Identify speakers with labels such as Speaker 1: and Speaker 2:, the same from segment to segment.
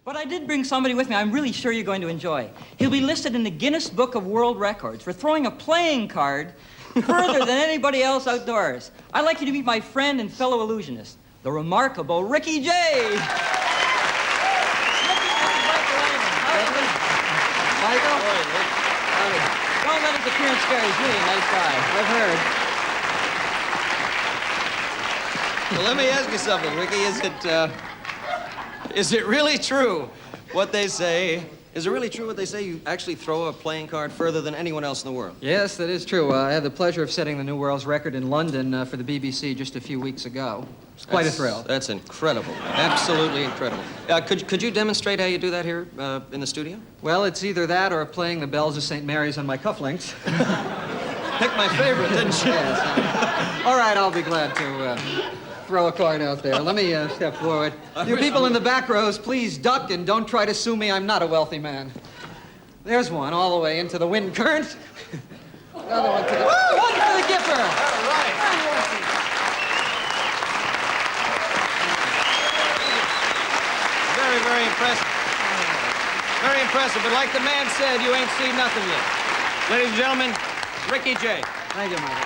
Speaker 1: But I did bring somebody with me I'm really sure you're going to enjoy. He'll be listed in the Guinness Book of World Records for throwing a playing card further than anybody else outdoors. I'd like you to meet my friend and fellow illusionist, the remarkable Ricky J.
Speaker 2: Michael?
Speaker 1: Don't let his appearance scare you. He's really a nice guy.
Speaker 2: I've heard.
Speaker 3: Well, let me ask you something, Ricky. Is it really true what they say? Is it really true what they say? You actually throw a playing card further than anyone else in the world?
Speaker 2: Yes, that is true. I had the pleasure of setting the new world's record in London for the BBC just a few weeks ago. It's quite a thrill.
Speaker 3: That's incredible. Absolutely incredible. Could you demonstrate how you do that here in the studio?
Speaker 2: Well, it's either that or playing the bells of St. Mary's on my cufflinks.
Speaker 3: Picked my favorite, didn't you?
Speaker 2: Yes. All right, I'll be glad to throw a card out there. Let me step forward. You people in the back rows, please duck and don't try to sue me. I'm not a wealthy man. There's one all the way into the wind current. Another one to the... Woo! One for the Gipper!
Speaker 3: All right. Very, very impressive. Very impressive, but like the man said, you ain't seen nothing yet. Ladies and gentlemen, Ricky J.
Speaker 2: Thank you, Michael.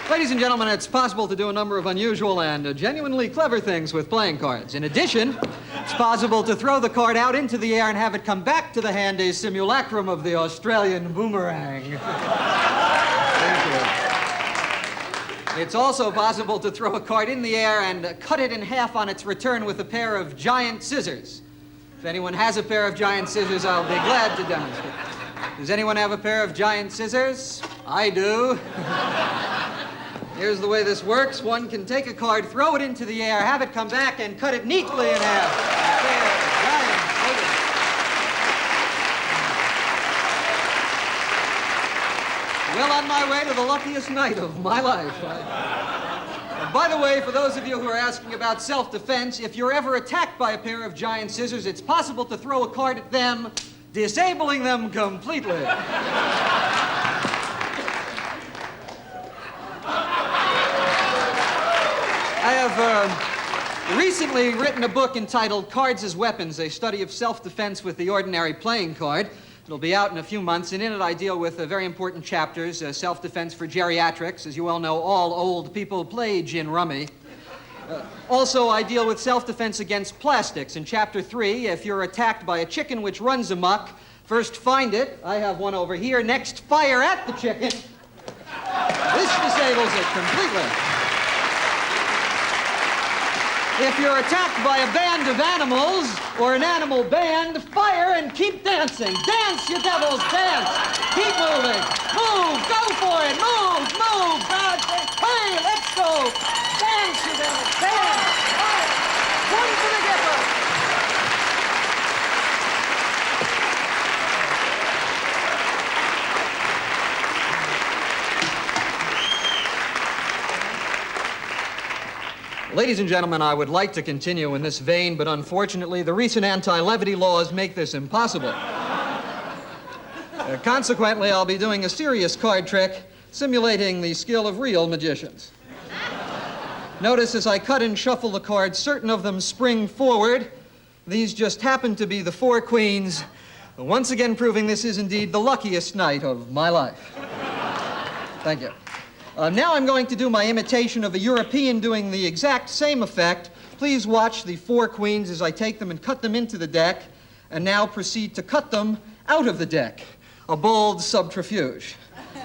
Speaker 2: Ladies and gentlemen, it's possible to do a number of unusual and genuinely clever things with playing cards. In addition, it's possible to throw the card out into the air and have it come back to the hand, a simulacrum of the Australian boomerang. Thank you. It's also possible to throw a card in the air and cut it in half on its return with a pair of giant scissors. If anyone has a pair of giant scissors, I'll be glad to demonstrate. Does anyone have a pair of giant scissors? I do. Here's the way this works. One can take a card, throw it into the air, have it come back, and cut it neatly in half. A pair of giant scissors. Well on my way to the luckiest night of my life. By the way, for those of you who are asking about self-defense, if you're ever attacked by a pair of giant scissors, it's possible to throw a card at them, disabling them completely. I have recently written a book entitled Cards as Weapons, a study of self-defense with the ordinary playing card. It'll be out in a few months, and in it I deal with very important chapters, self-defense for geriatrics. As you well know, all old people play gin rummy. Also, I deal with self-defense against plastics. In Chapter 3, if you're attacked by a chicken which runs amok, first find it. I have one over here. Next, fire at the chicken. This disables it completely. If you're attacked by a band of animals or an animal band, fire and keep dancing. Dance, you devils, dance. Keep moving. Move, go for it. Move, move. God, hey, let's go. Dance, you devils, dance. Fire. One for the Gipper. Ladies and gentlemen, I would like to continue in this vein, but unfortunately, the recent anti-levity laws make this impossible. Consequently, I'll be doing a serious card trick, simulating the skill of real magicians. Notice as I cut and shuffle the cards, certain of them spring forward. These just happen to be the 4 queens, once again proving this is indeed the luckiest night of my life. Thank you. Now I'm going to do my imitation of a European doing the exact same effect. Please watch the 4 queens as I take them and cut them into the deck, and now proceed to cut them out of the deck. A bold subterfuge.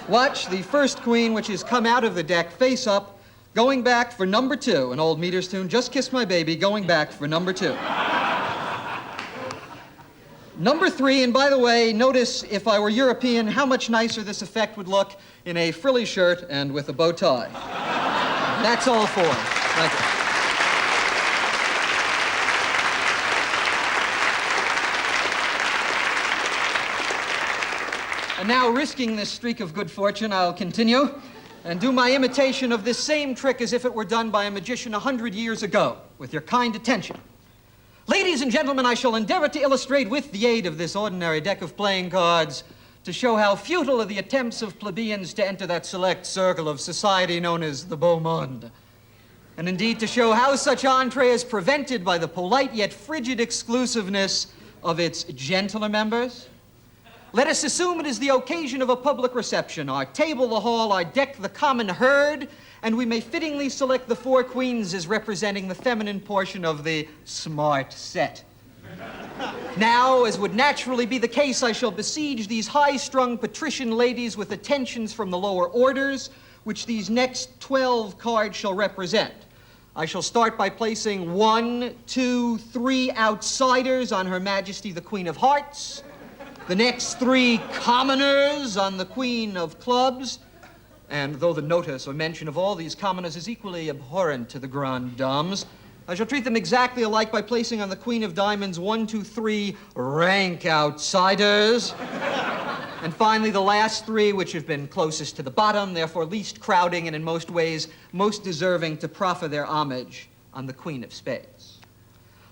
Speaker 2: Watch the first queen, which has come out of the deck, face up, going back for number 2, an old Meters tune, Just Kiss My Baby, going back for number 2. Number 3, and by the way, notice if I were European, how much nicer this effect would look in a frilly shirt and with a bow tie. That's all 4. Thank you. And now, risking this streak of good fortune, I'll continue and do my imitation of this same trick as if it were done by a magician 100 years ago, with your kind attention. Ladies and gentlemen, I shall endeavor to illustrate with the aid of this ordinary deck of playing cards to show how futile are the attempts of plebeians to enter that select circle of society known as the beau monde. And indeed, to show how such entree is prevented by the polite yet frigid exclusiveness of its gentler members, let us assume it is the occasion of a public reception, our table the hall, our deck the common herd, and we may fittingly select the four queens as representing the feminine portion of the smart set. Now, as would naturally be the case, I shall besiege these high-strung patrician ladies with attentions from the lower orders, which these next 12 cards shall represent. I shall start by placing 1, 2, 3 outsiders on Her Majesty the Queen of Hearts, the next 3 commoners on the Queen of Clubs, and though the notice or mention of all these commoners is equally abhorrent to the Grand Dames, I shall treat them exactly alike by placing on the Queen of Diamonds 1, 2, 3 rank outsiders. And finally, the last 3, which have been closest to the bottom, therefore least crowding and in most ways most deserving to proffer their homage on the Queen of Spades.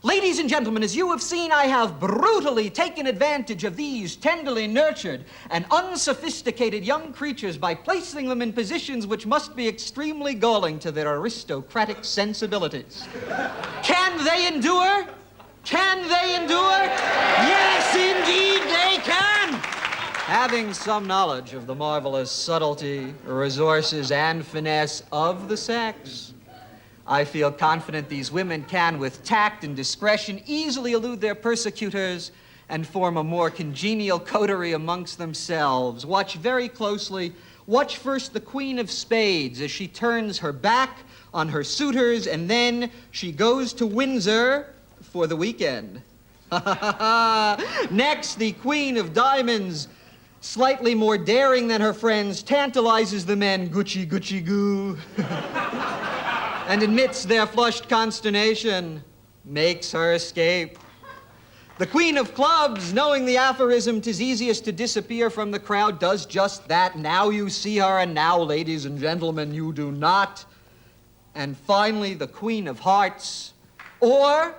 Speaker 2: Ladies and gentlemen, as you have seen, I have brutally taken advantage of these tenderly nurtured and unsophisticated young creatures by placing them in positions which must be extremely galling to their aristocratic sensibilities. Can they endure? Can they endure? Yes, indeed they can! Having some knowledge of the marvelous subtlety, resources, and finesse of the sex, I feel confident these women can, with tact and discretion, easily elude their persecutors and form a more congenial coterie amongst themselves. Watch very closely. Watch first the Queen of Spades as she turns her back on her suitors, and then she goes to Windsor for the weekend. Next, the Queen of Diamonds, slightly more daring than her friends, tantalizes the men, Gucci, Gucci, goo. And amidst their flushed consternation, makes her escape. The Queen of Clubs, knowing the aphorism, 'tis easiest to disappear from the crowd, does just that. Now you see her, and now, ladies and gentlemen, you do not. And finally, the Queen of Hearts, or,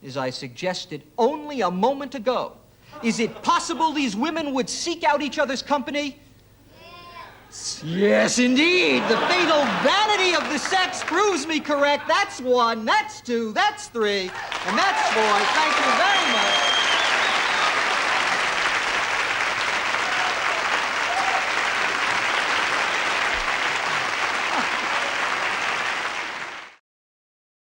Speaker 2: as I suggested only a moment ago, is it possible these women would seek out each other's company? Yes, indeed. The fatal vanity of the sex proves me correct. That's 1, that's 2, that's 3, and that's 4. Thank you very much.